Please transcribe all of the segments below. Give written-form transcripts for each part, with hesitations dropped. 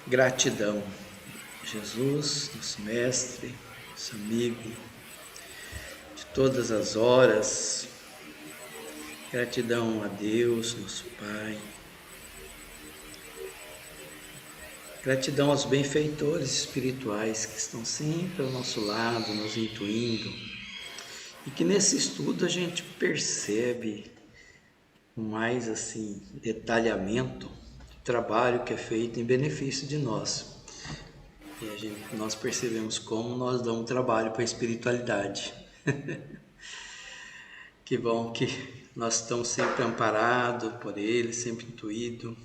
Gratidão, Jesus, nosso mestre, nosso amigo de todas as horas. Gratidão a Deus, nosso Pai. Gratidão aos benfeitores espirituais que estão sempre ao nosso lado, nos intuindo. E que nesse estudo a gente percebe com mais detalhamento o trabalho que é feito em benefício de nós. E nós percebemos como nós damos trabalho para a espiritualidade. Que bom que nós estamos sempre amparados por Ele, sempre intuído.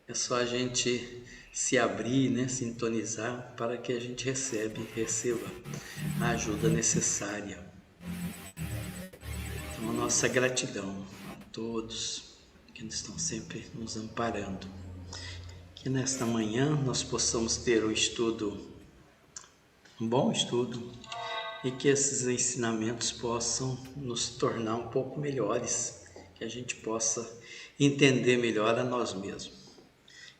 É só a gente se abrir, sintonizar para que a gente receba a ajuda necessária. Então, a nossa gratidão a todos que estão sempre nos amparando. Que nesta manhã nós possamos ter um bom estudo, e que esses ensinamentos possam nos tornar um pouco melhores, que a gente possa entender melhor a nós mesmos.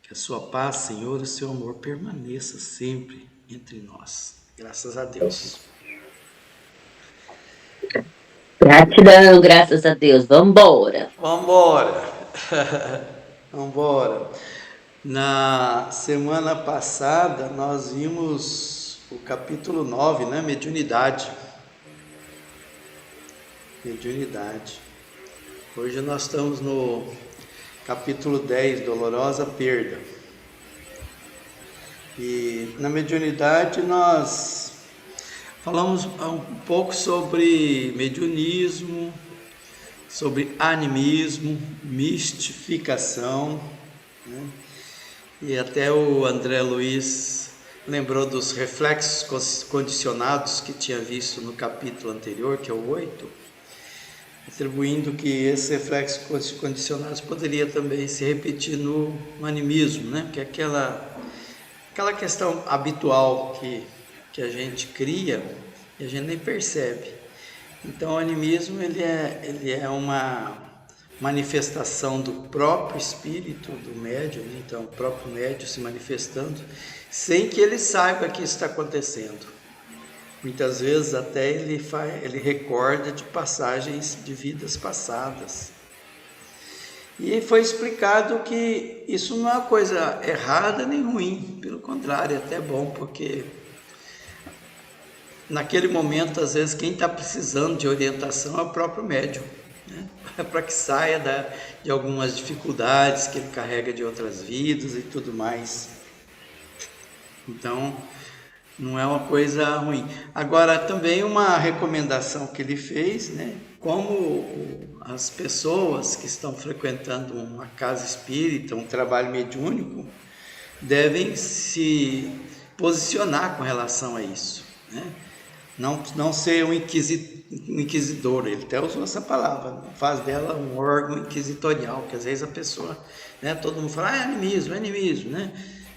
Que a sua paz, Senhor, o seu amor permaneça sempre entre nós. Graças a Deus. Gratidão, graças a Deus. Vambora. Vambora. Na semana passada nós vimos o capítulo 9, Mediunidade. Hoje nós estamos no capítulo 10, Dolorosa Perda. E na mediunidade nós falamos um pouco sobre mediunismo, sobre animismo, mistificação, E até o André Luiz lembrou dos reflexos condicionados que tinha visto no capítulo anterior, que é o 8, atribuindo que esses reflexos condicionados poderia também se repetir no animismo, que é aquela questão habitual que a gente cria e a gente nem percebe. Então o animismo ele é uma manifestação do próprio espírito do médium, então o próprio médium se manifestando sem que ele saiba que isso está acontecendo. Muitas vezes até ele recorda de passagens de vidas passadas. E foi explicado que isso não é uma coisa errada nem ruim, pelo contrário, é até bom, porque naquele momento, às vezes, quem está precisando de orientação é o próprio médium, para que saia de algumas dificuldades que ele carrega de outras vidas e tudo mais. Então, não é uma coisa ruim. Agora, também uma recomendação que ele fez, como as pessoas que estão frequentando uma casa espírita, um trabalho mediúnico, devem se posicionar com relação a isso, Não ser um inquisidor, ele até usou essa palavra, não faz dela um órgão inquisitorial, que às vezes a pessoa, todo mundo fala, é animismo,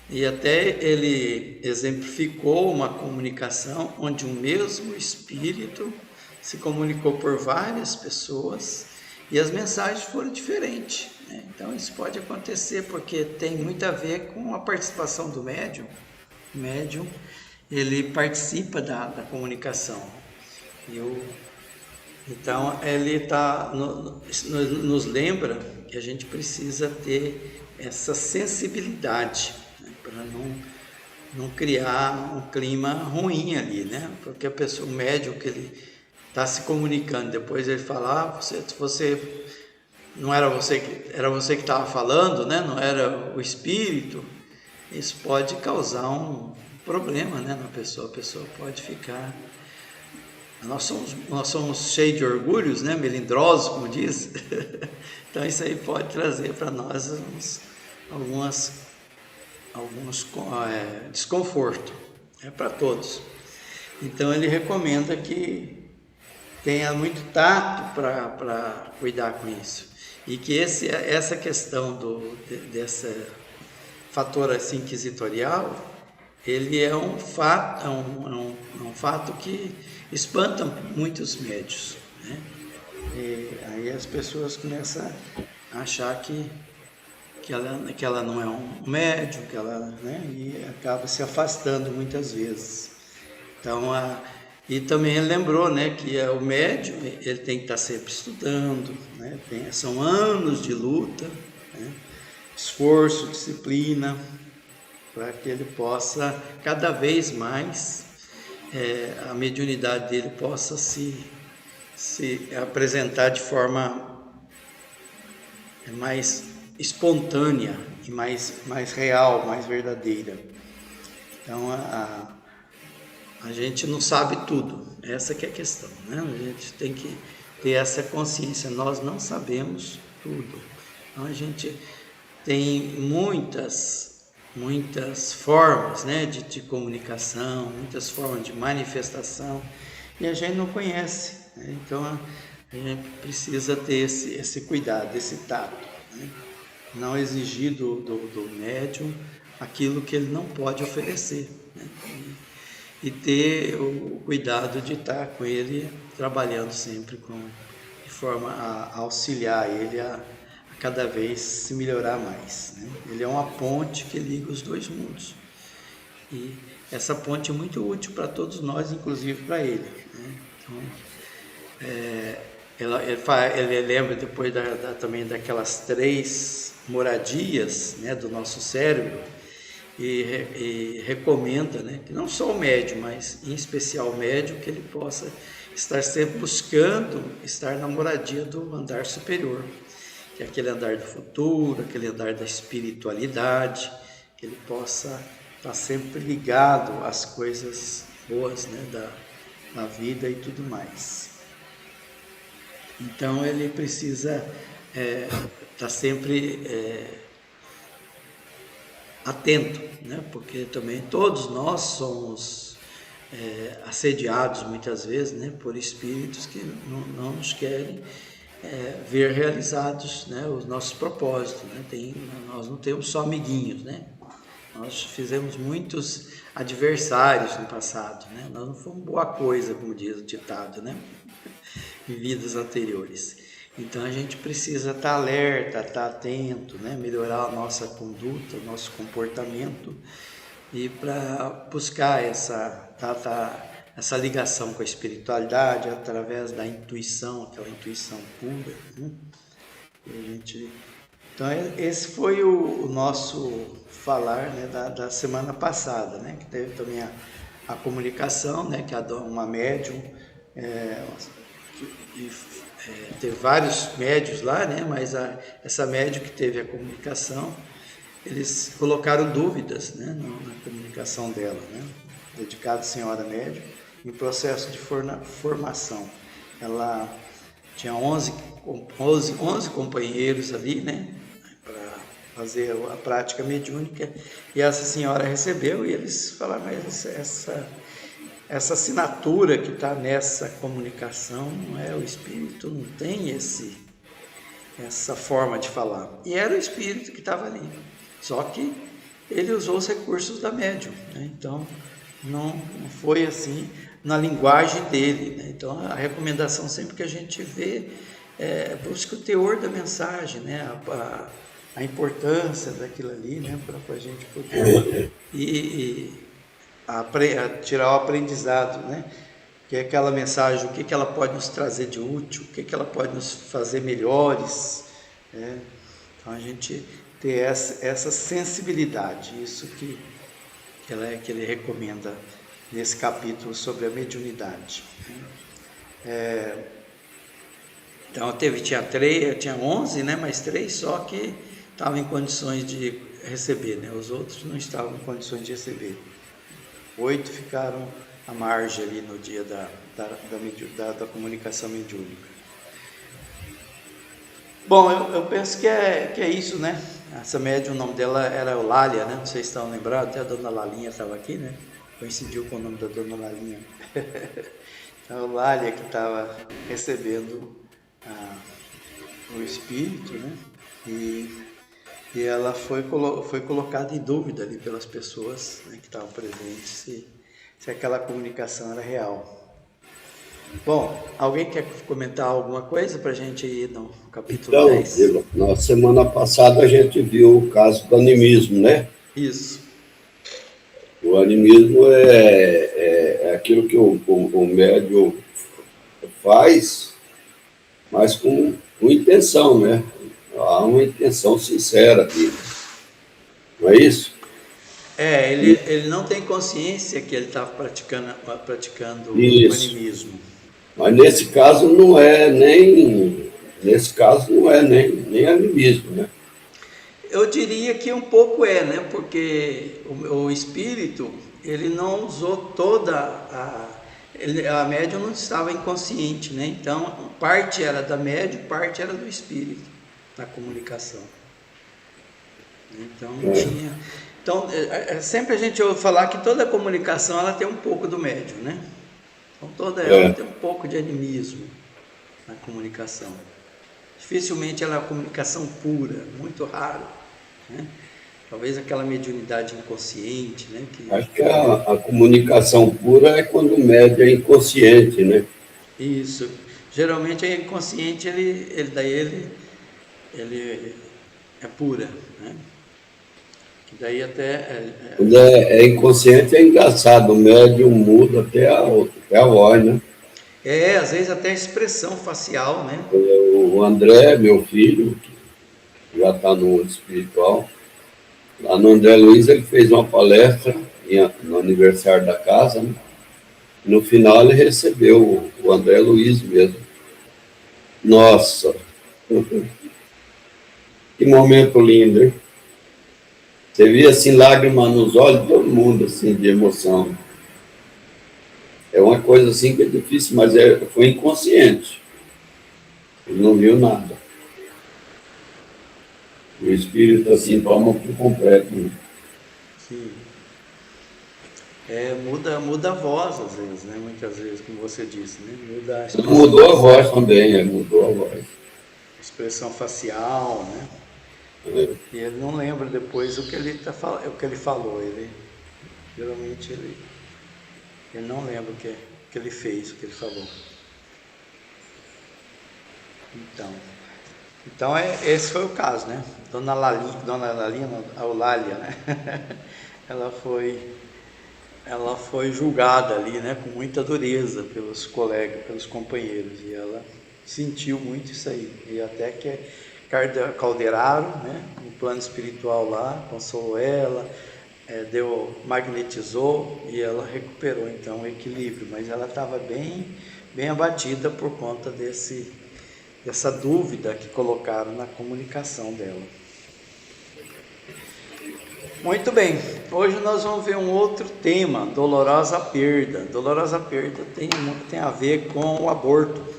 E até ele exemplificou uma comunicação onde o mesmo espírito se comunicou por várias pessoas e as mensagens foram diferentes, Então isso pode acontecer porque tem muito a ver com a participação do médium. O médium, ele participa da comunicação. Então ele nos lembra que a gente precisa ter essa sensibilidade, para não criar um clima ruim ali, Porque o médium que ele está se comunicando, depois ele fala, você não era você que estava falando, Não era o espírito. Isso pode causar um problema, na pessoa. A pessoa pode ficar... Nós somos cheios de orgulhos, melindrosos, como diz. Então isso aí pode trazer para nós alguns desconforto. É para todos. Então ele recomenda que tenha muito tato para cuidar com isso. E que essa questão dessa fator inquisitorial, ele é um fato que espanta muitos médios, E aí as pessoas começam a achar que que ela não é um médium, que ela, né, e acaba se afastando muitas vezes. Então, e também ele lembrou, né, que o médium ele tem que estar sempre estudando, né, são anos de luta, né, esforço, disciplina, para que ele possa cada vez mais, a mediunidade dele possa se apresentar de forma mais espontânea e mais real, mais verdadeira. Então a gente não sabe tudo, essa que é a questão, né? A gente tem que ter essa consciência, nós não sabemos tudo. Então a gente tem muitas formas, né, de comunicação, muitas formas de manifestação, e a gente não conhece, né? Então a gente precisa ter esse cuidado, esse tato, né? Não exigir do médium aquilo que ele não pode oferecer, né? E ter o cuidado de estar com ele, trabalhando sempre de forma a auxiliar ele a cada vez se melhorar mais, né? Ele é uma ponte que liga os dois mundos. E essa ponte é muito útil para todos nós, inclusive para ele, né? Então, ele lembra depois também daquelas 3 moradias, né, do nosso cérebro, e recomenda, né, que não só o médium, mas em especial o médium, que ele possa estar sempre buscando estar na moradia do andar superior, que é aquele andar do futuro, aquele andar da espiritualidade, que ele possa estar sempre ligado às coisas boas, né, da vida e tudo mais. Então ele precisa estar sempre atento, né? Porque também todos nós somos assediados muitas vezes, né, por espíritos que não nos querem ver realizados, né, os nossos propósitos, né? Nós não temos só amiguinhos, né? Nós fizemos muitos adversários no passado, né? Nós não fomos boa coisa, como diz o ditado, né? Em vidas anteriores. Então a gente precisa estar alerta, estar atento, né? Melhorar a nossa conduta, o nosso comportamento, e para buscar essa ligação com a espiritualidade através da intuição, aquela intuição pura, né? Então esse foi o nosso falar, né, da semana passada, né? Que teve também a comunicação, né? Que uma médium, teve vários médios lá, né? Mas essa médium que teve a comunicação, eles colocaram dúvidas, né, na comunicação dela, né? Dedicada à senhora médium, em processo de formação. Ela tinha 11 companheiros ali, né, para fazer a prática mediúnica, e essa senhora recebeu, e eles falaram, mas essa assinatura que está nessa comunicação não é o espírito, não tem essa forma de falar. E era o espírito que estava ali, só que ele usou os recursos da médium, né? Então não foi assim na linguagem dele, né? Então a recomendação sempre que a gente vê busca o teor da mensagem, né? A importância daquilo ali, né? Para a gente poder tirar o aprendizado, né? Que é aquela mensagem, o que ela pode nos trazer de útil, o que ela pode nos fazer melhores, né? Então a gente ter essa sensibilidade, isso que ele recomenda nesse capítulo sobre a mediunidade. Então tinha 11, né, mais 3 só que estavam em condições de receber, né? Os outros não estavam em condições de receber. 8 ficaram à margem ali no dia da comunicação mediúnica. Bom, eu penso que é isso, né? Essa médium, o nome dela era Eulália, né? Não sei se estão lembrados, até a dona Lalinha estava aqui, né? Coincidiu com o nome da dona Lalinha. A Eulália que estava recebendo o espírito, né? E ela foi colocada em dúvida ali pelas pessoas, né, que estavam presentes, se aquela comunicação era real. Bom, alguém quer comentar alguma coisa para a gente ir no capítulo Então, 10? na semana passada a gente viu o caso do animismo, né? Isso. O animismo é aquilo que o médium faz, mas com intenção, né? Há uma intenção sincera aqui, não é isso? Ele não tem consciência que ele está praticando o Isso. animismo. Mas nesse caso não é nem animismo, né? Eu diria que um pouco né? Porque o espírito, ele não usou toda a médium não estava inconsciente, né? Então, parte era da médium, parte era do espírito, na comunicação. Então, tinha... Então, sempre a gente ouve falar que toda comunicação, ela tem um pouco do médium, né? Então, toda ela tem um pouco de animismo na comunicação. Dificilmente ela é uma comunicação pura, muito raro, né? Talvez aquela mediunidade inconsciente, né? Acho que a comunicação pura é quando o médium é inconsciente, né? Isso. Geralmente é inconsciente, ele é pura, né? Que daí Quando é inconsciente é engraçado, o médium muda até a voz, né? às vezes até a expressão facial, né? O André, meu filho, que já está no mundo espiritual, lá no André Luiz, ele fez uma palestra no aniversário da casa, né? No final ele recebeu o André Luiz mesmo. Nossa, que momento lindo, hein? Você via assim lágrimas nos olhos de todo mundo, assim, de emoção. É uma coisa assim que é difícil, mas foi inconsciente. Ele não viu nada. O espírito assim toma por completo. Né? Sim. Muda a voz às vezes, né? Muitas vezes, como você disse, né? Muda a expressão Mudou a facial, voz também, mudou a voz. expressão facial, né? É. E ele não lembra depois o que ele falou. Geralmente ele não lembra o que ele fez, o que ele falou. Então esse foi o caso, né? Dona Lalinha, a Eulália, né? ela foi julgada ali, né? Com muita dureza pelos colegas, pelos companheiros, e ela sentiu muito isso aí. E até que Calderaro, né? No plano espiritual lá, consolou ela, magnetizou e ela recuperou então o equilíbrio, mas ela estava bem abatida por conta dessa dúvida que colocaram na comunicação dela. Muito bem, hoje nós vamos ver um outro tema, dolorosa perda. Dolorosa perda tem a ver com o aborto.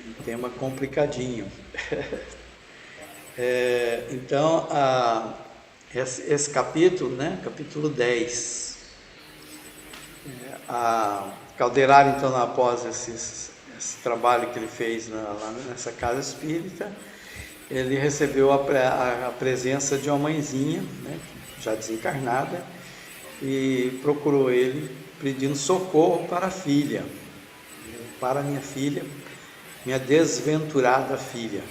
Um tema complicadinho. Então, esse capítulo, né, capítulo 10, Calderaro, então, após esse trabalho que ele fez lá nessa casa espírita, ele recebeu a presença de uma mãezinha, né, já desencarnada, e procurou ele pedindo socorro para a filha, para minha filha, minha desventurada filha.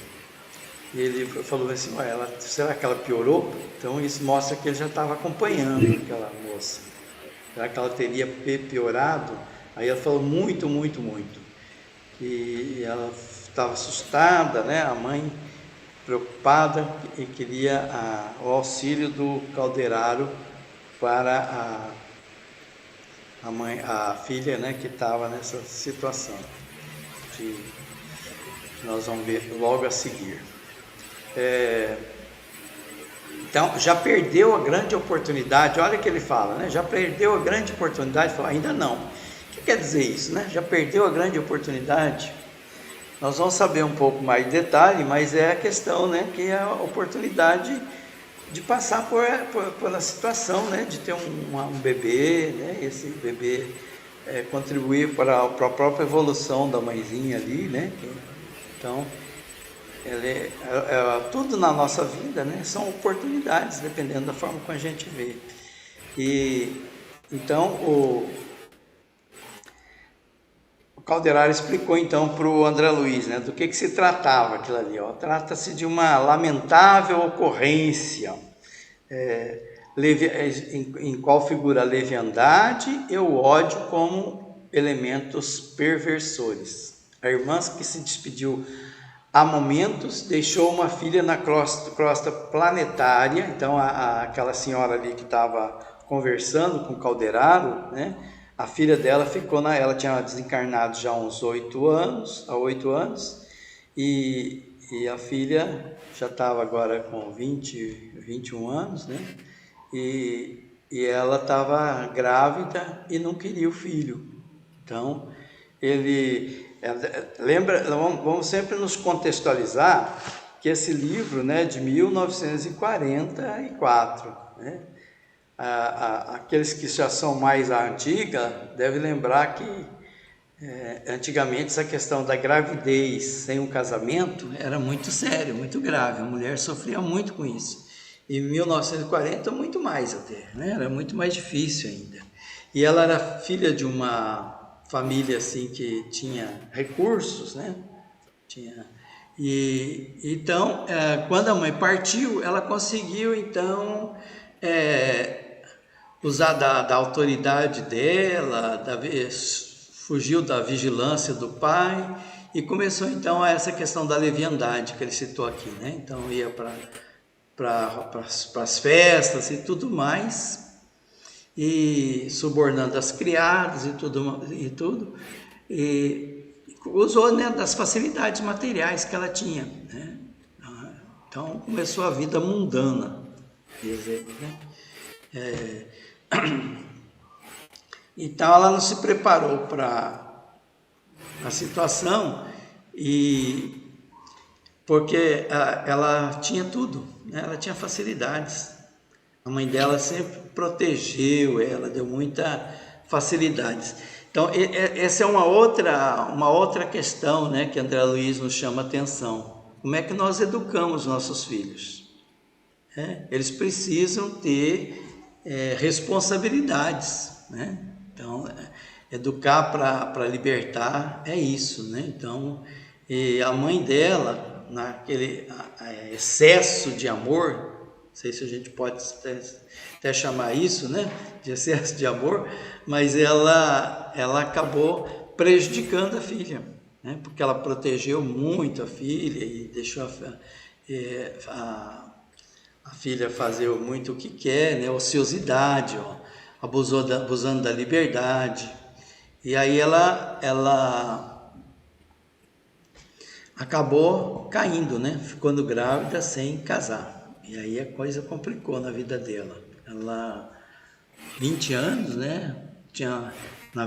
E ele falou assim, será que ela piorou? Então isso mostra que ele já estava acompanhando aquela moça. Será que ela teria piorado? Aí ela falou muito, muito, muito. E ela estava assustada, né? A mãe preocupada e queria o auxílio do Calderaro para a filha, né, que estava nessa situação, que nós vamos ver logo a seguir. Então, já perdeu a grande oportunidade, olha o que ele fala, né? Já perdeu a grande oportunidade, fala, ainda não. O que quer dizer isso, né? Já perdeu a grande oportunidade? Nós vamos saber um pouco mais de detalhe, mas é a questão, né, que é a oportunidade de passar pela situação, né, de ter um bebê, né, esse bebê contribuir para a própria evolução da mãezinha ali, né? Então, tudo na nossa vida, né, são oportunidades, dependendo da forma como a gente vê. E então Calderaro explicou então para o André Luiz, né, do que se tratava aquilo ali. Trata-se de uma lamentável ocorrência, em qual figura a leviandade e o ódio como elementos perversores. A irmã que se despediu há momentos deixou uma filha na crosta planetária. Então aquela senhora ali que estava conversando com Calderaro, né, a filha dela ficou ela tinha desencarnado já há uns 8 anos, e a filha já estava agora com 21 anos, né? E ela estava grávida e não queria o filho. Então, vamos sempre nos contextualizar que esse livro, né, de 1944, né? Aqueles que já são mais à antiga devem lembrar que antigamente essa questão da gravidez sem um casamento era muito sério, muito grave. A mulher sofria muito com isso. Em 1940 muito mais até, né? Era muito mais difícil ainda. E ela era filha de uma família assim que tinha recursos, né? Então, quando a mãe partiu, ela conseguiu então usar da autoridade dela, fugiu da vigilância do pai e começou então essa questão da leviandade que ele citou aqui, né? Então ia para as festas e tudo mais, e subornando as criadas e tudo, e usou, né, das facilidades materiais que ela tinha, né? Então começou a vida mundana, né? Então ela não se preparou para a situação, porque ela tinha tudo, né? Ela tinha facilidades. A mãe dela sempre protegeu ela, deu muita facilidades. Então essa é uma outra questão, né, que André Luiz nos chama a atenção. Como é que nós educamos nossos filhos? Eles precisam ter responsabilidades, né? Então, educar para libertar é isso, né? Então, a mãe dela, naquele excesso de amor, não sei se a gente pode até chamar isso, né, de excesso de amor, mas ela acabou prejudicando a filha, né? Porque ela protegeu muito a filha e deixou a filha fazer muito o que quer, né? Ociosidade, abusando da liberdade. E aí ela acabou caindo, né? Ficando grávida sem casar. E aí a coisa complicou na vida dela. Ela, 20 anos, né? Na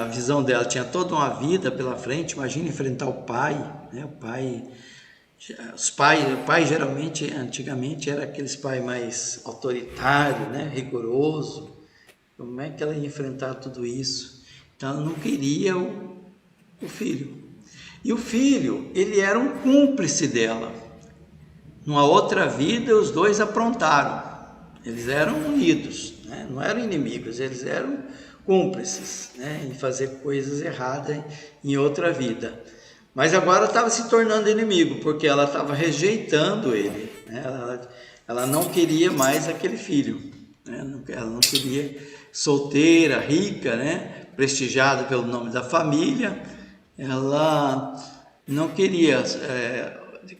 visão dela, tinha toda uma vida pela frente. Imagina enfrentar o pai, né? O pai geralmente, antigamente, era aqueles pai mais autoritário, né? Rigoroso. Como é que ela ia enfrentar tudo isso? Então ela não queria o filho. E o filho, ele era um cúmplice dela. Numa outra vida, os dois aprontaram. Eles eram unidos, né? Não eram inimigos, eles eram cúmplices, né, em fazer coisas erradas em outra vida. Mas agora estava se tornando inimigo, porque ela estava rejeitando ele, né? Ela não queria mais aquele filho, né? Ela não queria, solteira, rica, né, prestigiada pelo nome da família, ela não queria,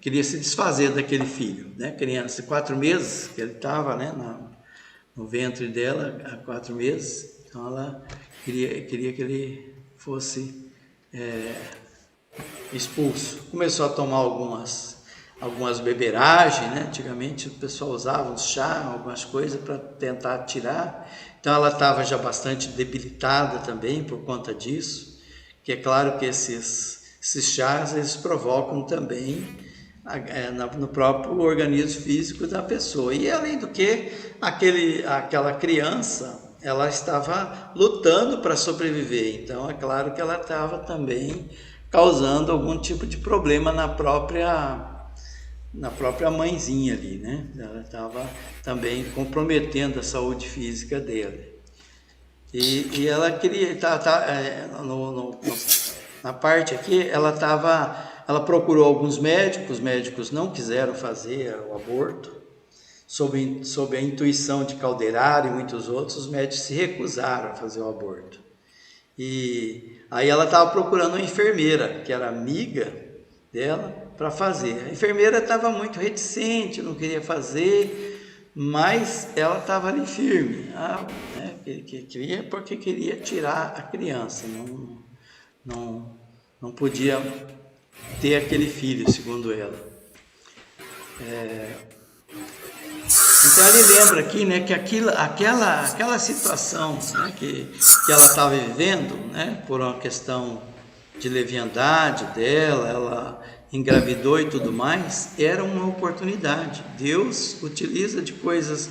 queria se desfazer daquele filho, né? Criança, 4 meses que ele estava, né, no ventre dela, há 4 meses, então ela queria que ele fosse expulso. Começou a tomar algumas beberagens, né? Antigamente o pessoal usava um chá, algumas coisas para tentar tirar. Então ela estava já bastante debilitada também por conta disso, que é claro que esses chás eles provocam também no próprio organismo físico da pessoa. E além do que, aquela criança, ela estava lutando para sobreviver, então é claro que ela estava também causando algum tipo de problema na própria mãezinha ali, né? Ela estava também comprometendo a saúde física dele. E ela queria, Na parte aqui, ela procurou alguns médicos, os médicos não quiseram fazer o aborto, sob a intuição de Calderaro e muitos outros, os médicos se recusaram a fazer o aborto. E aí ela estava procurando uma enfermeira, que era amiga dela, para fazer. A enfermeira estava muito reticente, não queria fazer, mas ela estava ali firme, queria, porque queria tirar a criança, não podia ter aquele filho, segundo ela. Então ele lembra aqui, né, que aquela situação, né, que ela estava vivendo, né, por uma questão de leviandade dela, ela engravidou e tudo mais, era uma oportunidade. Deus utiliza de coisas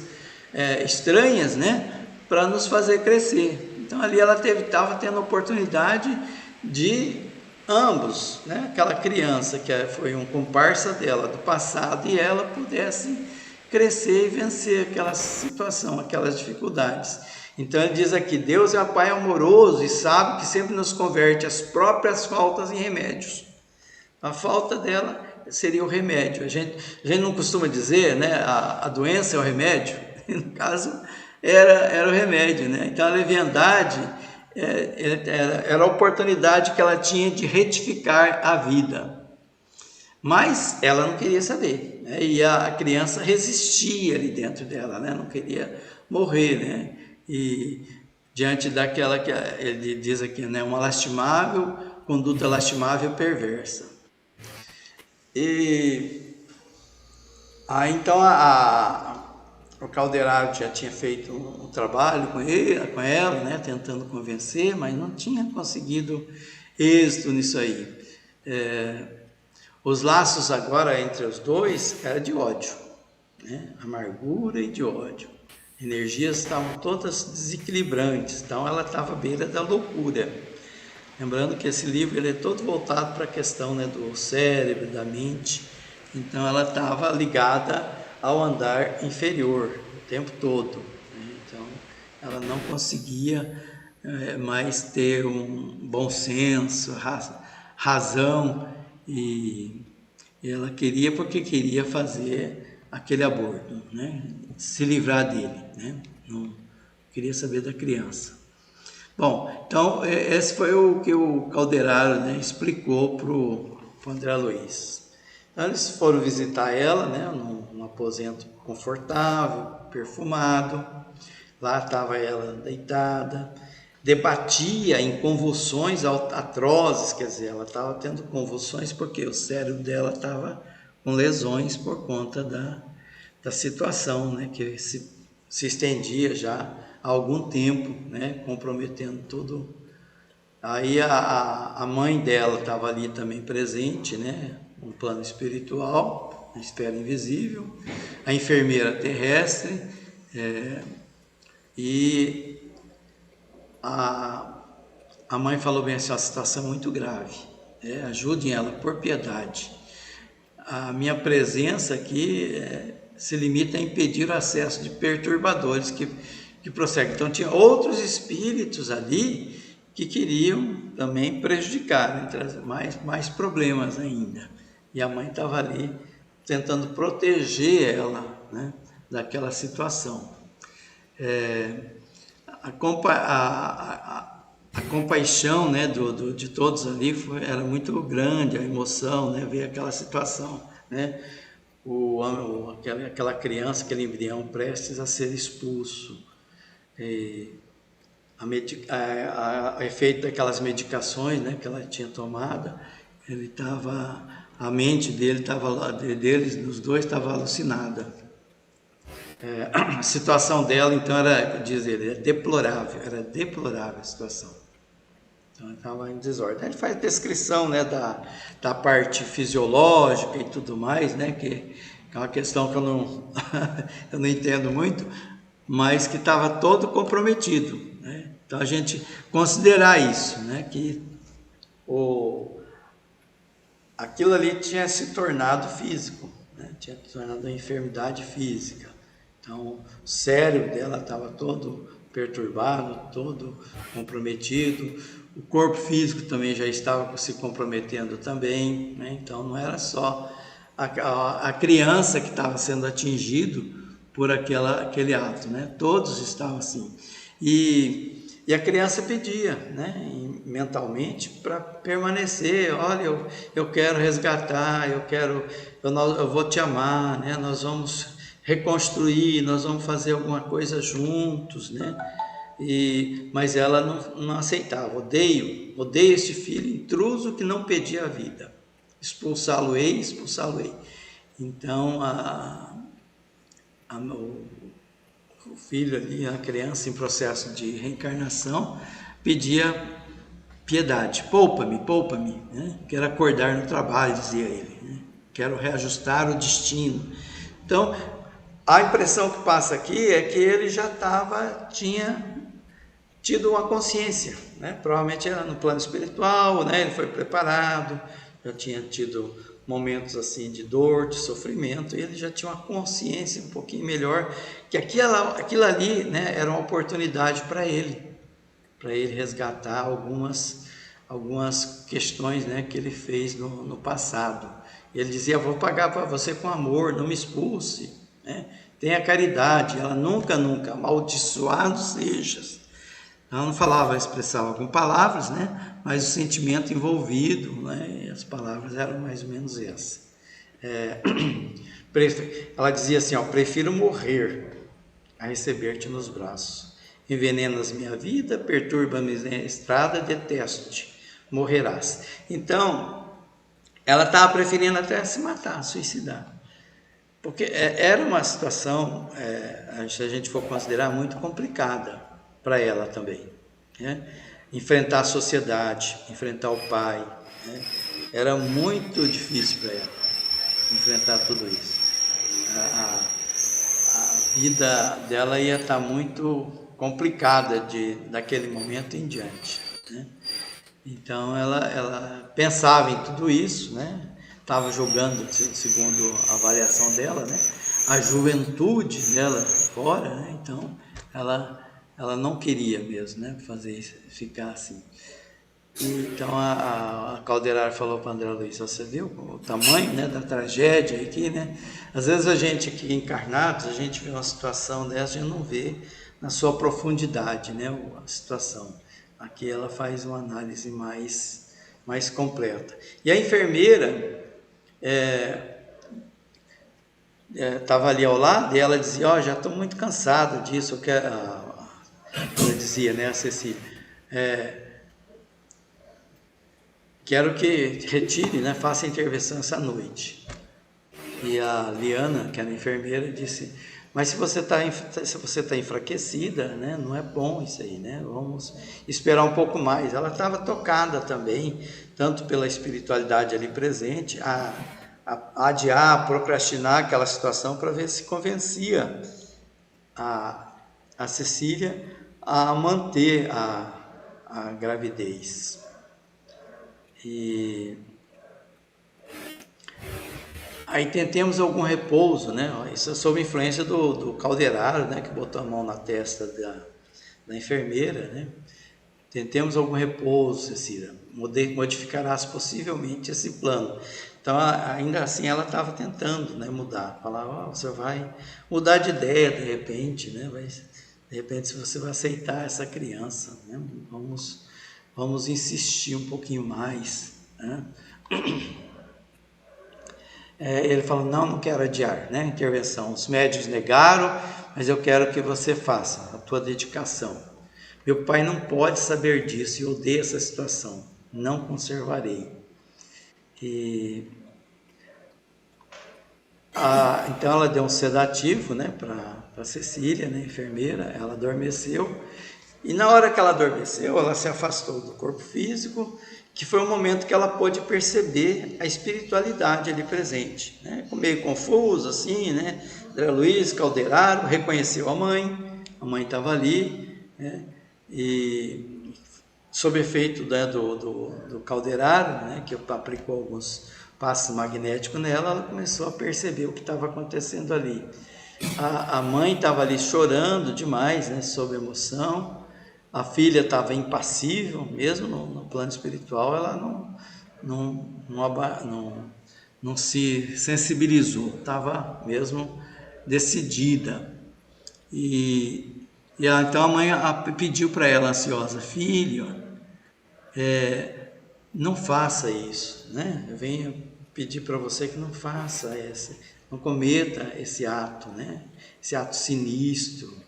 estranhas, né, para nos fazer crescer. Então ali ela estava tendo a oportunidade de ambos, né, aquela criança que foi um comparsa dela do passado e ela pudesse crescer e vencer aquela situação, aquelas dificuldades. Então ele diz aqui, Deus é um Pai amoroso e sabe que sempre nos converte as próprias faltas em remédios. A falta dela seria o remédio. A gente não costuma dizer, né, a doença é o remédio. No caso, era o remédio, né? Então a leviandade era a oportunidade que ela tinha de retificar a vida. Mas ela não queria saber, né? E a criança resistia ali dentro dela, né? Não queria morrer, né? E diante daquela que ele diz aqui, né? Uma lastimável, conduta lastimável perversa. E aí então o Calderaro já tinha feito um trabalho com ela, né? Tentando convencer, mas não tinha conseguido êxito nisso aí. Os laços agora entre os dois eram de ódio, né? Amargura e de ódio. Energias estavam todas desequilibrantes, então ela estava à beira da loucura. Lembrando que esse livro ele é todo voltado para a questão, né, do cérebro, da mente. Então ela estava ligada ao andar inferior o tempo todo, né? Então ela não conseguia mais ter um bom senso, razão. E ela queria porque queria fazer aquele aborto, né? Se livrar dele, né? Não queria saber da criança. Bom, então esse foi o que o Calderaro, né, explicou para o André Luiz. Então eles foram visitar ela, né, num aposento confortável, perfumado. Lá estava ela deitada, debatia em convulsões atrozes, quer dizer, ela estava tendo convulsões porque o cérebro dela estava com lesões por conta da situação, né, que se estendia já há algum tempo, né, comprometendo tudo. Aí a mãe dela estava ali também presente, né, no plano espiritual, na esfera invisível, a enfermeira terrestre, e a mãe falou bem assim, a situação é muito grave, ajudem ela por piedade. A minha presença aqui se limita a impedir o acesso de perturbadores que prosseguem. Então tinha outros espíritos ali que queriam também prejudicar, trazer mais problemas ainda. E a mãe estava ali tentando proteger ela, né, daquela situação. A compaixão, né, de todos ali era muito grande, a emoção, né, ver aquela situação, né, aquela criança, aquele embrião prestes a ser expulso, a efeito daquelas medicações, né, que ela tinha tomado, a mente dos dois estava alucinada. A situação dela, então, diz ele, era deplorável a situação. Então, estava em desordem. Ele faz descrição, né, da parte fisiológica e tudo mais, né, que é uma questão que eu não entendo muito, mas que estava todo comprometido, né? Então, a gente considerar isso, né, que aquilo ali tinha se tornado físico, né, tinha se tornado uma enfermidade física. Então, o cérebro dela estava todo perturbado, todo comprometido, o corpo físico também já estava se comprometendo também, né? Então não era só a criança que estava sendo atingido por aquele ato, né? Todos estavam assim. E a criança pedia, né, mentalmente, para permanecer. Olha, eu quero resgatar, eu vou te amar, né? Nós vamos reconstruir, nós vamos fazer alguma coisa juntos, né? Mas ela não aceitava. Odeio este filho intruso que não pedia a vida. Expulsá-lo-ei. Então o filho ali, a criança em processo de reencarnação, pedia piedade. Poupa-me, né? Quero acordar no trabalho, dizia ele, né? Quero reajustar o destino. Então, a impressão que passa aqui é que ele já tinha tido uma consciência, né? Provavelmente era no plano espiritual, né? Ele foi preparado, já tinha tido momentos assim de dor, de sofrimento, e ele já tinha uma consciência um pouquinho melhor, que aquilo ali, né, era uma oportunidade para ele resgatar algumas questões, né, que ele fez no passado. Ele dizia: vou pagar para você com amor, não me expulse, né? Tenha caridade, ela nunca, amaldiçoado sejas. Ela não falava, expressava com palavras, né? Mas o sentimento envolvido, né? E as palavras eram mais ou menos essas. Ela dizia assim: prefiro morrer a receber-te nos braços. Envenenas minha vida, perturba-me na estrada, detesto-te, morrerás. Então, ela estava preferindo até se matar, suicidar. Porque era uma situação, se a gente for considerar, muito complicada para ela também, né? Enfrentar a sociedade, enfrentar o pai, né? Era muito difícil para ela enfrentar tudo isso. A vida dela ia estar muito complicada daquele momento em diante, né? Então ela pensava em tudo isso, né? Estava jogando, segundo a avaliação dela, né, a juventude dela fora, né? Então ela não queria mesmo, né, fazer isso, ficar assim. Então a Calderaro falou para André Luiz: você viu o tamanho, né, da tragédia aqui, né? Às vezes a gente aqui encarnados, a gente vê uma situação dessa, a gente não vê na sua profundidade, né, a situação. Aqui ela faz uma análise mais completa. E a enfermeira estava ali ao lado e ela dizia: já estou muito cansada disso. Ela dizia, né, a Cecília, quero que retire, né, faça a intervenção essa noite. E a Liana, que era enfermeira, disse: mas se você está enfraquecida, né, não é bom isso aí, né? Vamos esperar um pouco mais. Ela estava tocada também, tanto pela espiritualidade ali presente, a adiar, a procrastinar aquela situação para ver se convencia a Cecília a manter a gravidez. E aí tentemos algum repouso, né? Isso é sob influência do Calderaro, né, que botou a mão na testa da enfermeira, né? Tentemos algum repouso, Cecília. Modificarás possivelmente esse plano. Então, ainda assim, ela estava tentando, né, mudar. Falava: você vai mudar de ideia de repente, né? De repente, se você vai aceitar essa criança, né? Vamos insistir um pouquinho mais, né? Ele falou: não quero adiar, né, a intervenção. Os médicos negaram, mas eu quero que você faça a tua dedicação. Meu pai não pode saber disso e eu odeio essa situação. Não conservarei. Então ela deu um sedativo, né, para Cecília, né, enfermeira. Ela adormeceu. E na hora que ela adormeceu, ela se afastou do corpo físico, que foi o momento que ela pôde perceber a espiritualidade ali presente, né? Meio confuso assim, né? André Luiz, Calderaro, reconheceu a mãe estava ali, né? E sob efeito, né, do Calderaro, né, que aplicou alguns passos magnéticos nela, ela começou a perceber o que estava acontecendo ali. A mãe estava ali chorando demais, né, sob emoção. A filha estava impassível, mesmo no plano espiritual, ela não se sensibilizou, estava mesmo decidida. Então a mãe pediu para ela, ansiosa: filho, não faça isso, né? Eu venho pedir para você que não faça não cometa esse ato, né? Esse ato sinistro.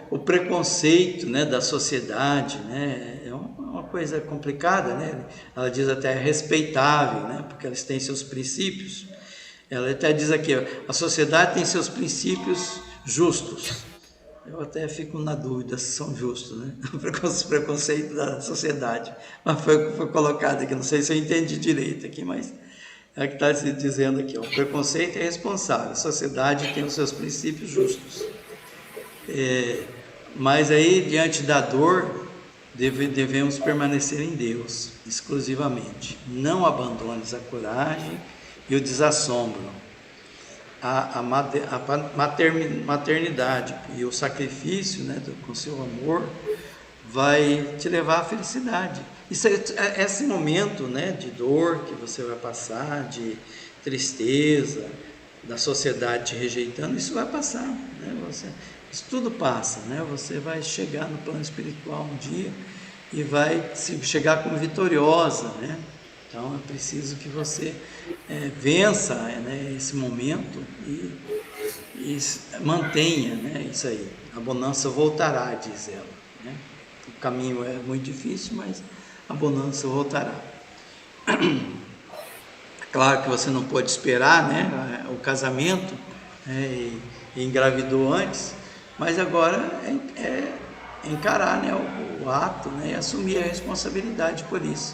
O preconceito, né, da sociedade, né, é uma coisa complicada, né? Ela diz até respeitável, né, porque eles têm seus princípios. Ela até diz aqui: a sociedade tem seus princípios justos. Eu até fico na dúvida se são justos, né? O preconceito da sociedade. Mas foi colocado aqui, não sei se eu entendi direito aqui, mas é o que está se dizendo aqui: o preconceito é responsável, a sociedade tem os seus princípios justos. Mas aí, diante da dor, devemos permanecer em Deus exclusivamente. Não abandones a coragem e o desassombro. A maternidade e o sacrifício, né, com seu amor, vai te levar à felicidade. Esse momento, né, de dor que você vai passar, de tristeza, da sociedade te rejeitando, isso vai passar, né? Isso tudo passa, né? Você vai chegar no plano espiritual um dia e vai chegar como vitoriosa, né? Então é preciso que você vença, né, esse momento e mantenha, né, isso aí. A bonança voltará, diz ela, né? O caminho é muito difícil, mas a bonança voltará. Claro que você não pode esperar, né, o casamento, e engravidou antes, mas agora é encarar, né, o ato, né, e assumir a responsabilidade por isso.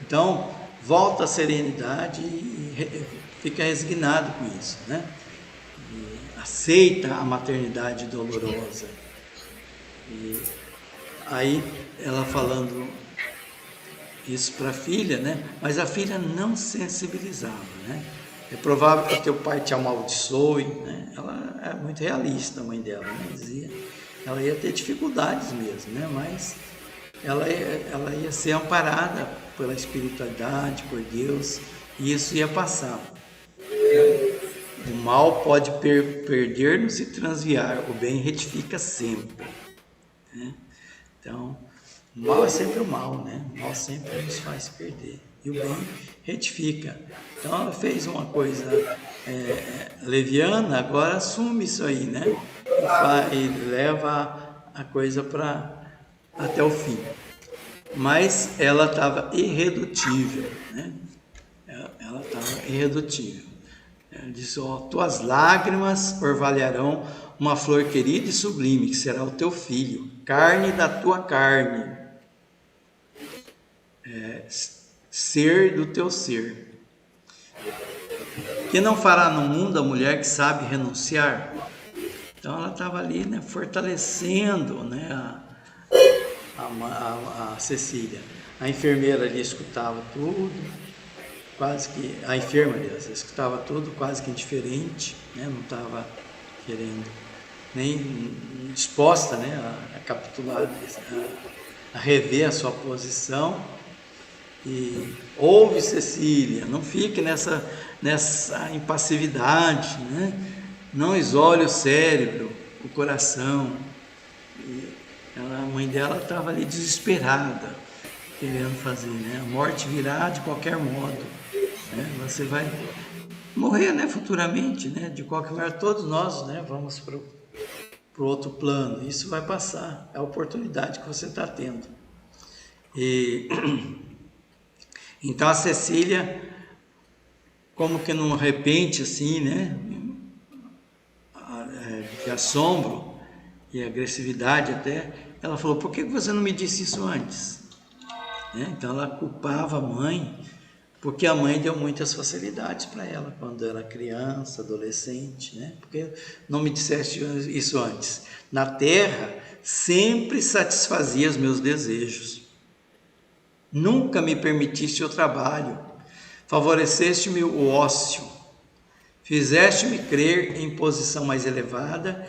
Então, volta à serenidade e fica resignado com isso, né? E aceita a maternidade dolorosa. E aí ela falando isso para a filha, né? Mas a filha não sensibilizava, né? É provável que teu pai te amaldiçoe, né? Ela é muito realista, a mãe dela, né? Dizia, ela ia ter dificuldades mesmo, né? Mas ela ia ser amparada pela espiritualidade, por Deus, e isso ia passar. O mal pode perder-nos e transviar, o bem retifica sempre, né? Então, o mal é sempre o mal, né? O mal sempre nos faz perder, e o bem retifica. Então ela fez uma coisa leviana, agora assume isso aí, né? E leva a coisa até o fim. Mas ela estava irredutível, né? Ela estava irredutível. Ela disse: tuas lágrimas orvalharão uma flor querida e sublime, que será o teu filho, carne da tua carne, ser do teu ser. Que não fará no mundo a mulher que sabe renunciar? Então ela estava ali, né, fortalecendo, né, a Cecília. A enfermeira ali escutava tudo, quase que... A enferma, aliás, escutava tudo, quase que indiferente, né, não estava querendo nem disposta, né, a capitular, a rever a sua posição. E ouve, Cecília, não fique nessa impassividade, né? Não isole o cérebro, o coração. E a mãe dela estava ali desesperada, querendo fazer, né? A morte virá de qualquer modo, né? Você vai morrer, né, futuramente, né? De qualquer maneira, todos nós, né, vamos para o outro plano. Isso vai passar, é a oportunidade que você está tendo. Então a Cecília, como que num repente assim, né, de assombro e agressividade até, ela falou: por que você não me disse isso antes? Então ela culpava a mãe, porque a mãe deu muitas facilidades para ela quando era criança, adolescente, né? Porque não me disseste isso antes. Na terra sempre satisfazia os meus desejos. Nunca me permitiste o trabalho, favoreceste-me o ócio, fizeste-me crer em posição mais elevada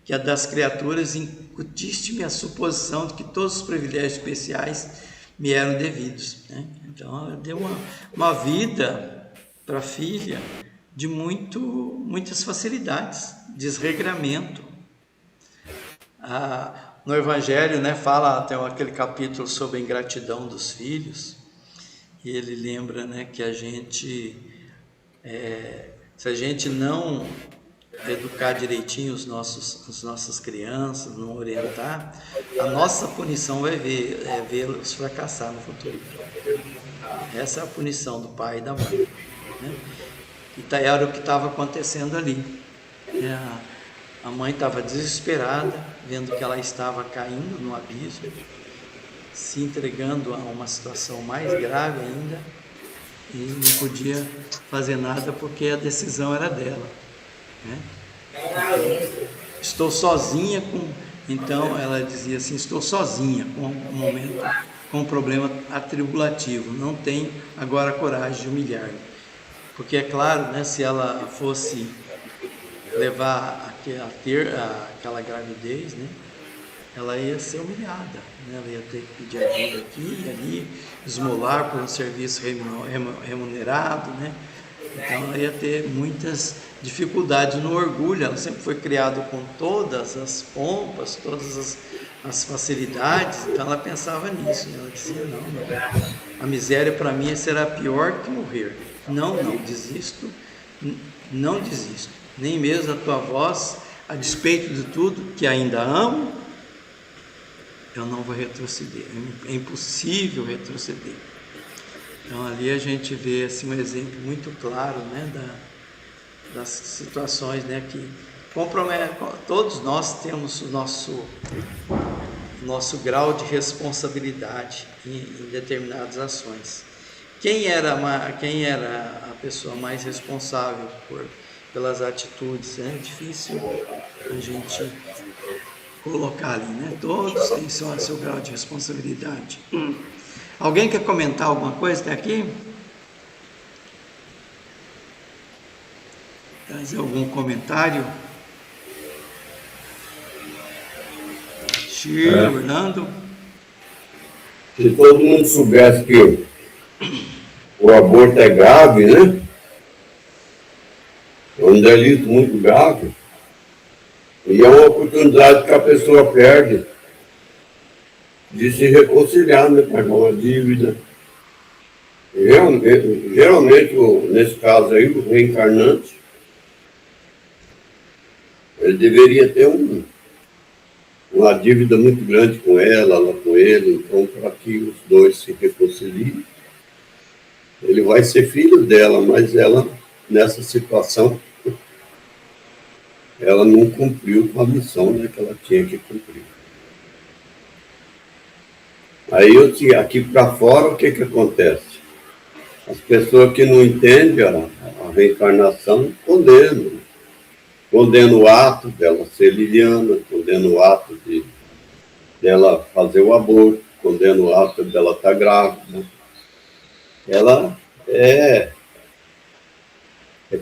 que a das criaturas incutiste-me a suposição de que todos os privilégios especiais me eram devidos. Né? Então, ela deu uma vida para a filha de muitas facilidades, desregramento. No Evangelho, né, fala até aquele capítulo sobre a ingratidão dos filhos, e ele lembra, né, que se a gente não educar direitinho as nossas crianças, não orientar, a nossa punição vai vê-los fracassar no futuro. Essa é a punição do pai e da mãe. Né? E era o que estava acontecendo ali. A mãe estava desesperada, vendo que ela estava caindo no abismo, se entregando a uma situação mais grave ainda, e não podia fazer nada porque a decisão era dela. Né? Estou sozinha então ela dizia assim, estou sozinha com um momento, com um problema atribulativo, não tenho agora coragem de humilhar-me, porque é claro, né, se ela fosse levar a ter aquela gravidez, né, ela ia ser humilhada, né, ela ia ter que pedir ajuda aqui e ali, esmolar por um serviço remunerado, né? Então ela ia ter muitas dificuldades no orgulho. Ela sempre foi criada com todas as pompas, todas as facilidades, então ela pensava nisso, né? Ela dizia, não, a miséria para mim será pior que morrer. Não, desisto, não desisto, nem mesmo a tua voz, a despeito de tudo que ainda amo, eu não vou retroceder, é impossível retroceder. Então ali a gente vê assim, um exemplo muito claro, né, das situações, né, que comprometem. Todos nós temos o nosso grau de responsabilidade em determinadas ações. Quem era a pessoa mais responsável pelas atitudes? É difícil a gente colocar ali, né? Todos têm seu grau de responsabilidade. Alguém quer comentar alguma coisa até aqui? Fazer algum comentário? Chico, Orlando? Se todo mundo soubesse que o aborto é grave, né? É um delito muito grave. E é uma oportunidade que a pessoa perde de se reconciliar, né? Pagar uma dívida. Geralmente, nesse caso aí, o reencarnante, ele deveria ter uma dívida muito grande com ela com ele, então, para que os dois se reconciliem. Ele vai ser filho dela, mas ela, nessa situação, ela não cumpriu com a missão, né, que ela tinha que cumprir. Aí, aqui para fora, o que acontece? As pessoas que não entendem a reencarnação condenam o ato dela ser Liliana, condena o ato dela fazer o aborto, condena o ato dela estar grávida. Ela é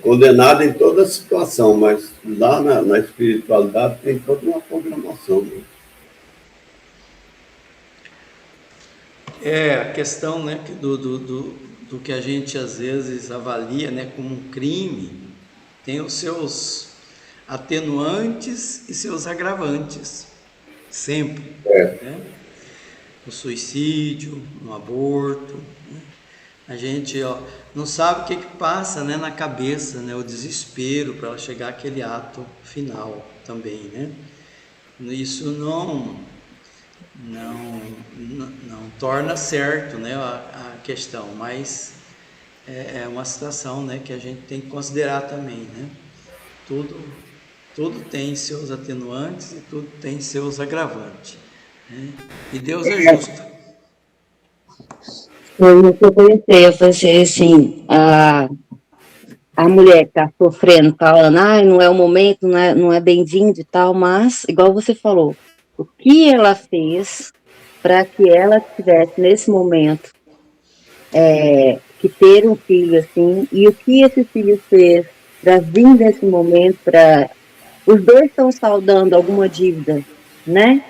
condenada em toda a situação, mas lá na espiritualidade tem toda uma programação. Né? A questão, né, do que a gente às vezes avalia, né, como um crime, tem os seus atenuantes e seus agravantes, sempre. Né? O suicídio, o aborto, né? A gente não sabe o que passa, né, na cabeça, né, o desespero para ela chegar àquele ato final também, né? Isso não torna certo, né, a questão, mas é uma situação, né, que a gente tem que considerar também, né? Tudo tem seus atenuantes e tudo tem seus agravantes, né? E Deus é justo. Foi o que eu pensei. Eu pensei assim, a mulher que está sofrendo, falando, não é o momento, não é bem-vindo e tal, mas, igual você falou, o que ela fez para que ela tivesse nesse momento que ter um filho assim, e o que esse filho fez para vir nesse momento para os dois estão saldando alguma dívida, né?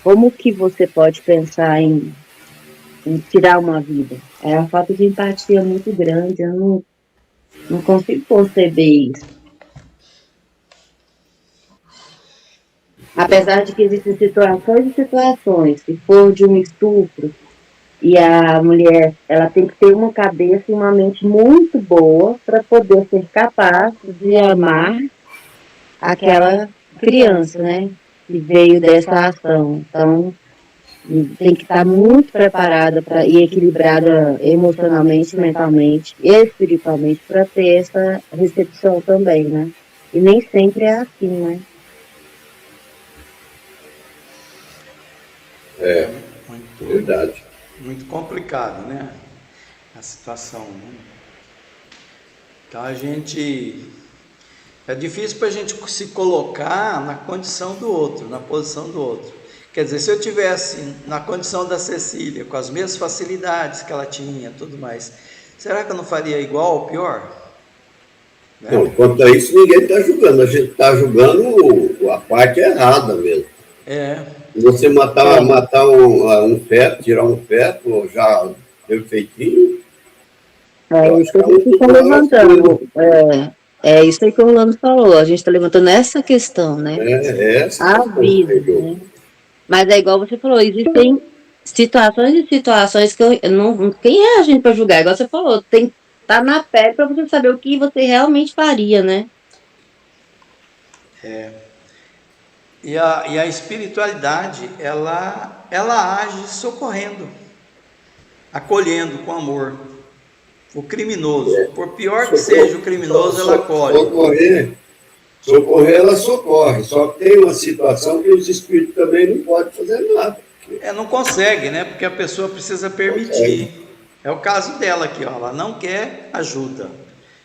Como que você pode pensar em tirar uma vida? É a falta de empatia muito grande, eu não consigo conceber isso. Apesar de que existem situações e situações, se for de um estupro, e a mulher, ela tem que ter uma cabeça e uma mente muito boa para poder ser capaz de amar aquela criança, né? Que veio dessa ação. Então, tem que estar muito preparada e equilibrada emocionalmente, mentalmente e espiritualmente para ter essa recepção também, né? E nem sempre é assim, né? É, Muito, verdade. muito complicado, né? A situação, né? Então a gente. É difícil para a gente se colocar na condição do outro, na posição do outro. Quer dizer, se eu tivesse na condição da Cecília, com as mesmas facilidades que ela tinha, tudo mais, será que eu não faria igual ou pior? Né? Não, quanto a isso, ninguém está julgando. A gente está julgando a parte errada mesmo. É. Você matar um feto, tirar um feto já perfeitinho, eu É acho isso que que a é gente muito está mais coisa. levantando. É isso aí que o Orlando falou. A gente está levantando essa questão, né? É essa A questão que vida, pegou. né? Mas é igual você falou, existem situações e situações que eu não. Quem é a gente para julgar? Igual você falou, tem que estar na pele para você saber o que você realmente faria, né? E a espiritualidade, ela age socorrendo, acolhendo com amor o criminoso. Por pior que seja o criminoso, ela acolhe. Socorrer, ela socorre. Só que tem uma situação que os espíritos também não podem fazer nada. Não consegue, né? Porque a pessoa precisa Consegue. permitir. É o caso dela aqui, ó. Ela não quer ajuda.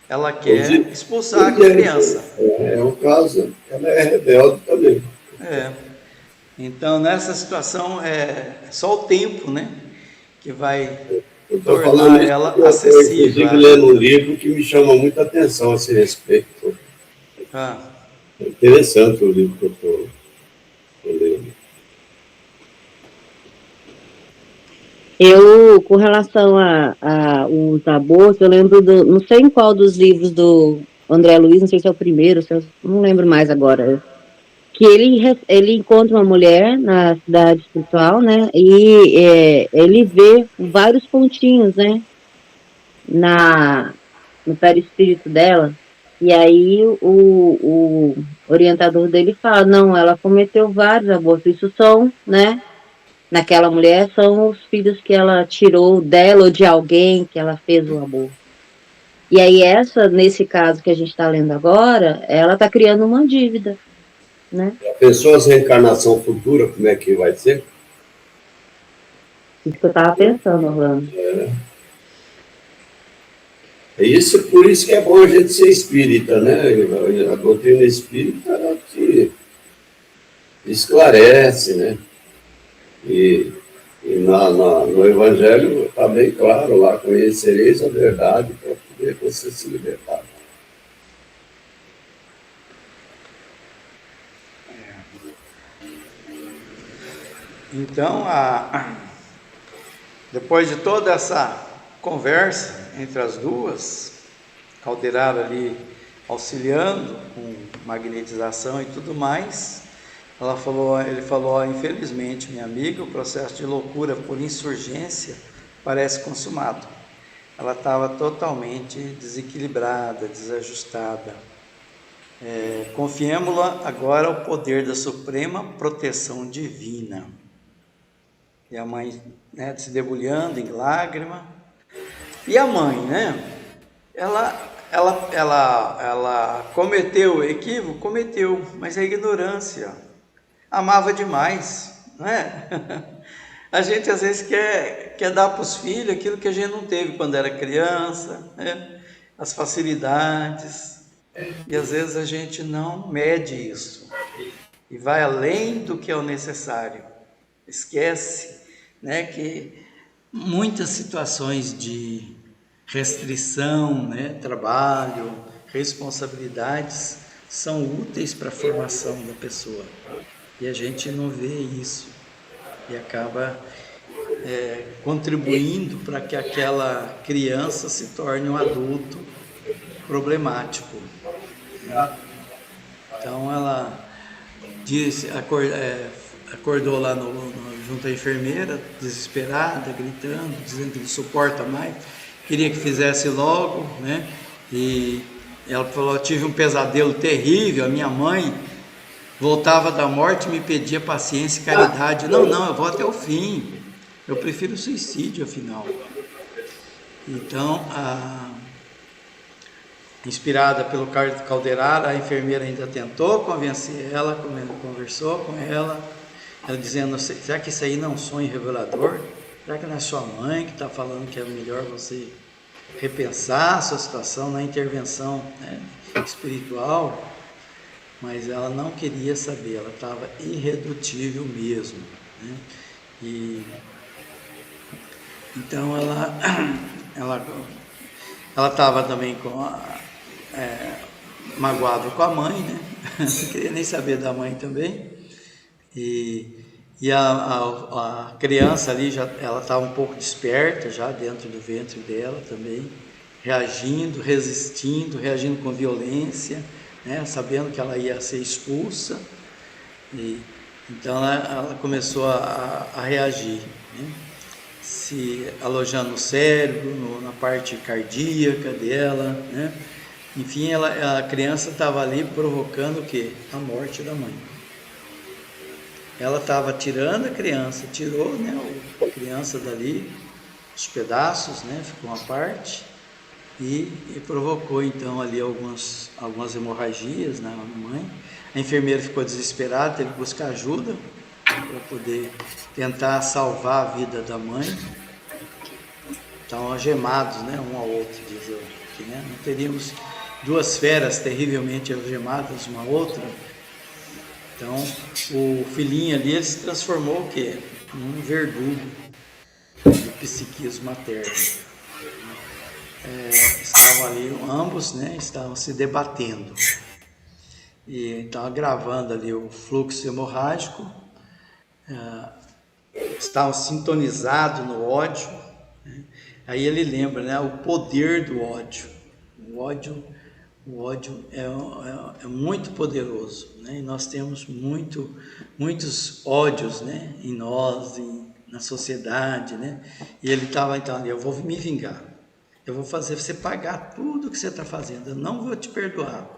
Ela Pois quer expulsar a criança. é o caso, ela é rebelde também. É. Então, nessa situação, é só o tempo, né? Que vai Eu estou falando tornar isso ela porque eu estou, acessível à inclusive, lendo um ajuda. livro que me chama muita atenção a esse respeito. Ah, É interessante o livro que eu estou lendo. Eu, com relação a os abortos, eu lembro não sei em qual dos livros do André Luiz, não sei se é o primeiro, não lembro mais agora, que ele encontra uma mulher na cidade espiritual, né, e ele vê vários pontinhos, né, no perispírito dela, e aí o orientador dele fala, não, ela cometeu vários abortos, isso são, né, naquela mulher são os filhos que ela tirou dela ou de alguém que ela fez o aborto. E aí nesse caso que a gente está lendo agora, ela está criando uma dívida, né? A pessoa sem reencarnação futura, como é que vai ser? Isso que eu estava pensando, Orlando. Por isso que é bom a gente ser espírita, né? A doutrina espírita ela te esclarece, né? E no Evangelho está bem claro lá, conhecereis a verdade para poder você se libertar. então, depois de toda essa conversa entre as duas, Calderaro ali auxiliando com magnetização e tudo mais, ele falou, infelizmente, minha amiga, o processo de loucura por insurgência parece consumado. Ela estava totalmente desequilibrada, desajustada. Confiemos-la agora ao poder da suprema proteção divina. E a mãe, né, se debulhando em lágrima. E a mãe, né? Ela cometeu o equívoco? Cometeu, mas é ignorância. Amava demais, não é? A gente às vezes quer dar para os filhos aquilo que a gente não teve quando era criança, né? As facilidades. E às vezes a gente não mede isso e vai além do que é o necessário. Esquece, né, que muitas situações de restrição, né, trabalho, responsabilidades, são úteis para a formação da pessoa. E a gente não vê isso. E acaba contribuindo para que aquela criança se torne um adulto problemático. Então ela acordou lá junto à enfermeira, desesperada, gritando, dizendo que não suporta mais, queria que fizesse logo, né? E ela falou: eu tive um pesadelo terrível, a minha mãe voltava da morte e me pedia paciência e caridade. Não, eu vou até o fim, eu prefiro o suicídio, afinal. Então, inspirada pelo Calderara, a enfermeira ainda tentou convencer ela, conversou com ela dizendo: será que isso aí não é um sonho revelador? Será que não é sua mãe que está falando que é melhor você repensar a sua situação na intervenção, né, espiritual? Mas ela não queria saber, ela estava irredutível mesmo, né? E então ela estava também magoada com a mãe, né? Não queria nem saber da mãe também. E a criança ali, ela estava um pouco desperta já dentro do ventre dela também, reagindo, resistindo, reagindo com violência, né? Sabendo que ela ia ser expulsa. Então ela começou a reagir, né? Se alojando no cérebro, na parte cardíaca dela, né? Enfim, a criança estava ali provocando o quê? A morte da mãe. Ela estava tirando a criança, tirou, né, a criança dali, os pedaços, né, ficou uma parte, e provocou então ali algumas hemorragias na mãe. A enfermeira ficou desesperada, teve que buscar ajuda para poder tentar salvar a vida da mãe. Estavam algemados, né, um ao outro, diz eu, que, né, não teríamos duas feras terrivelmente algemadas uma à outra. Então, o filhinho ali, ele se transformou o quê? Num verdugo do psiquismo materno. Estavam ali, ambos, né, estavam se debatendo. E então, agravando ali o fluxo hemorrágico, estavam sintonizados no ódio, né? Aí ele lembra, né, o poder do ódio. O ódio é muito poderoso, né? E nós temos muitos ódios, né, em nós, na sociedade, né? E ele estava então ali: eu vou me vingar, eu vou fazer você pagar tudo que você está fazendo, eu não vou te perdoar,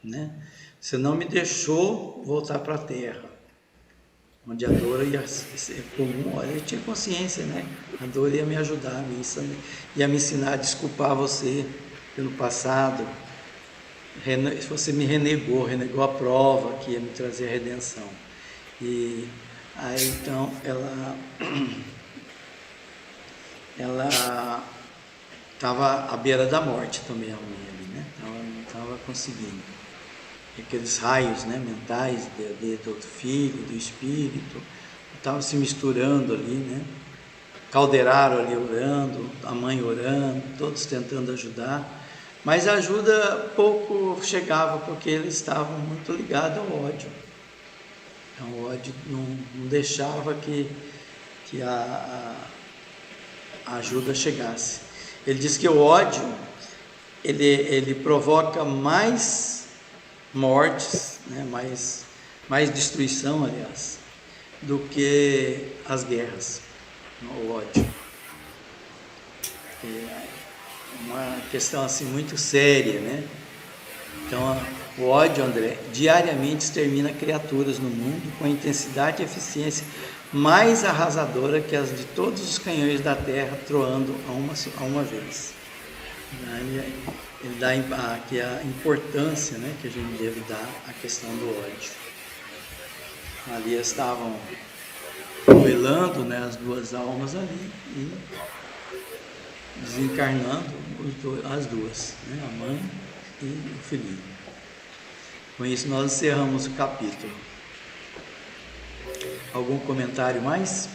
né? Você não me deixou voltar para a terra, onde a dor ia ser comum. Olha, ele tinha consciência, né? A dor ia me ajudar, ia me ensinar a desculpar você pelo passado. Você me renegou a prova que ia me trazer a redenção. E aí então ela estava à beira da morte também, a mãe ali, né? Ela não estava conseguindo. Aqueles raios, né, mentais do filho, do espírito, estavam se misturando ali, né? Calderaro ali orando, a mãe orando, todos tentando ajudar. Mas a ajuda pouco chegava, porque eles estavam muito ligados ao ódio. Então o ódio não deixava que a ajuda chegasse. Ele diz que o ódio, ele provoca mais mortes, né, mais destruição, aliás, do que as guerras, o ódio. Uma questão assim muito séria, né? Então, o ódio, André, diariamente extermina criaturas no mundo com a intensidade e eficiência mais arrasadora que as de todos os canhões da terra troando a uma vez. Ele dá aqui a importância, né, que a gente deve dar à questão do ódio. Ali estavam duelando, né, as duas almas ali e desencarnando as duas, né, a mãe e o filhinho. Com isso nós encerramos o capítulo. Algum comentário mais?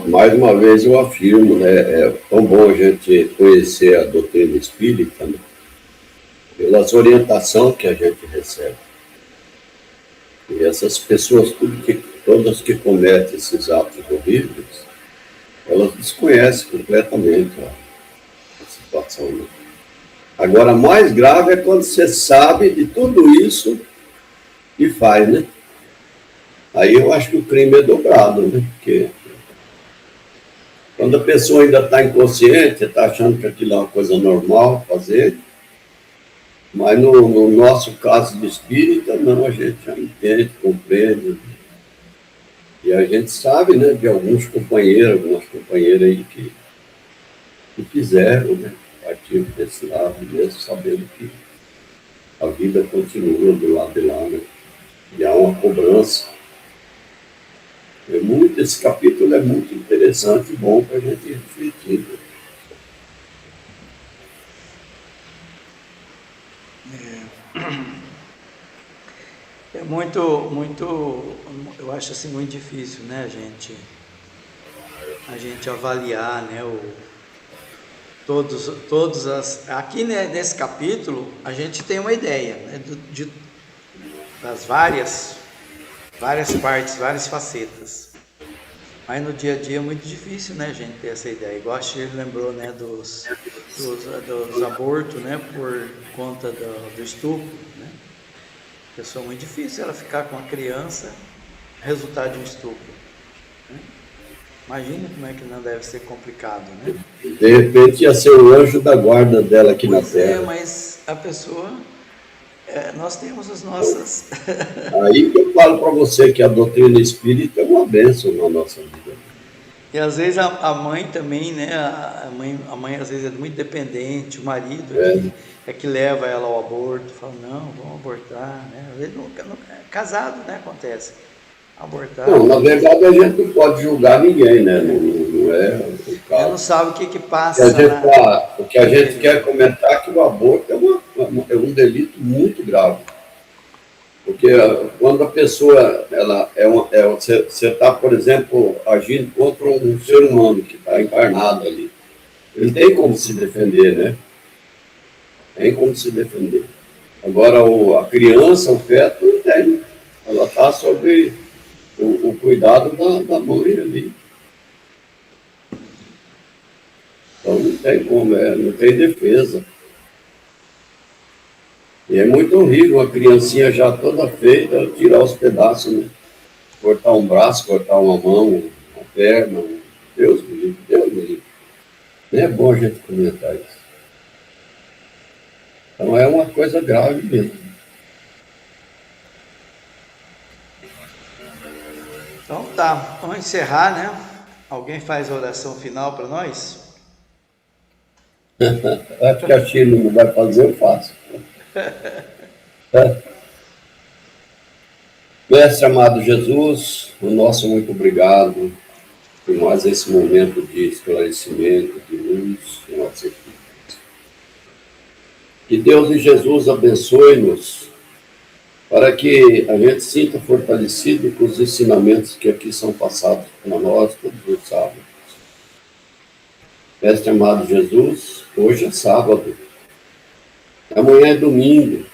Mais uma vez eu afirmo, né, é tão bom a gente conhecer a doutrina espírita, né? pelas orientações que a gente recebe. E essas pessoas, todas que cometem esses atos horríveis, elas desconhecem completamente a situação. Né? Agora, mais grave é quando você sabe de tudo isso e faz, né? Aí eu acho que o crime é dobrado, né? Porque quando a pessoa ainda está inconsciente, está achando que aquilo é uma coisa normal fazer, mas no nosso caso de espírita, não, a gente já entende, compreende. E a gente sabe, né, de algumas companheiras aí que fizeram, né, partiram desse lado mesmo, sabendo que a vida continua do lado de lá, né? E há uma cobrança. Esse capítulo é muito interessante e bom para a gente refletir. É muito, eu acho assim muito difícil, né, a gente avaliar, né, aqui, né, nesse capítulo a gente tem uma ideia, né, das várias partes, várias facetas. Mas no dia a dia é muito difícil, né, a gente ter essa ideia. Igual a Shirley lembrou, né, dos abortos, né, por conta do estupro, né. Pessoa muito difícil ela ficar com a criança, resultado de um estupro. Né? Imagina como é que não deve ser complicado, né? De repente ia ser o anjo da guarda dela aqui na Terra. Mas a pessoa, nós temos as nossas... Aí que eu falo para você que a doutrina espírita é uma bênção na nossa vida. E às vezes a mãe também, né? A mãe às vezes é muito dependente, o marido é que leva ela ao aborto, fala, não, vamos abortar, né? Às vezes nunca casado, né? Acontece. Abortar. Não, na verdade a gente não pode julgar ninguém, né? Não é o caso. Ela não sabe o que passa. O que a gente quer comentar é que o aborto é um delito muito grave. Porque quando a pessoa, você está, por exemplo, agindo contra um ser humano que está encarnado ali, ele tem como se defender, né? Tem como se defender. Agora, a criança, o feto, não tem. Ela está sob o cuidado da mãe ali. Então, não tem como, não tem defesa. E é muito horrível a criancinha já toda feita, tirar os pedaços, né? Cortar um braço, cortar uma mão, uma perna. Deus me livre, Deus me livre. Não é bom a gente comentar isso. Então é uma coisa grave mesmo. Então tá, vamos encerrar, né? Alguém faz a oração final para nós? Acho que a Chile não vai fazer, eu faço. Mestre amado Jesus, o nosso muito obrigado por mais esse momento de esclarecimento, de luz em nossa vida. Que Deus e Jesus abençoe-nos para que a gente sinta fortalecido com os ensinamentos que aqui são passados para nós todos os sábados. Mestre amado Jesus, hoje é sábado, amanhã é domingo,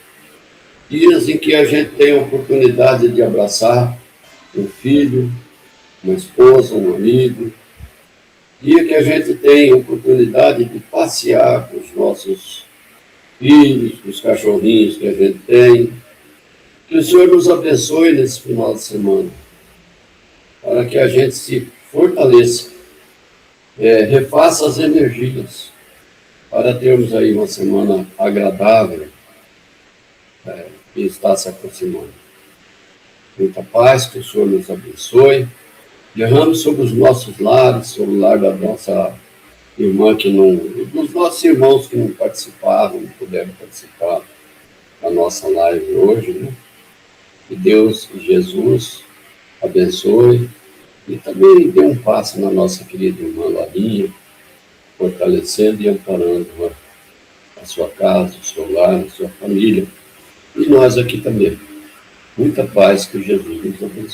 dias em que a gente tem a oportunidade de abraçar um filho, uma esposa, um amigo, dia que a gente tem a oportunidade de passear com os nossos filhos, com os cachorrinhos que a gente tem. Que o Senhor nos abençoe nesse final de semana, para que a gente se fortaleça, refaça as energias, para termos aí uma semana agradável que está se aproximando. Muita paz, que o Senhor nos abençoe. Derrame sobre os nossos lares, sobre o lar da nossa irmã dos nossos irmãos que não participaram, não puderam participar da nossa live hoje, né? Que Deus e Jesus abençoe e também dê um passo na nossa querida irmã Larinha, fortalecendo e amparando a sua casa, o seu lar, a sua família. E nós aqui também. Muita paz, que Jesus nos abençoe.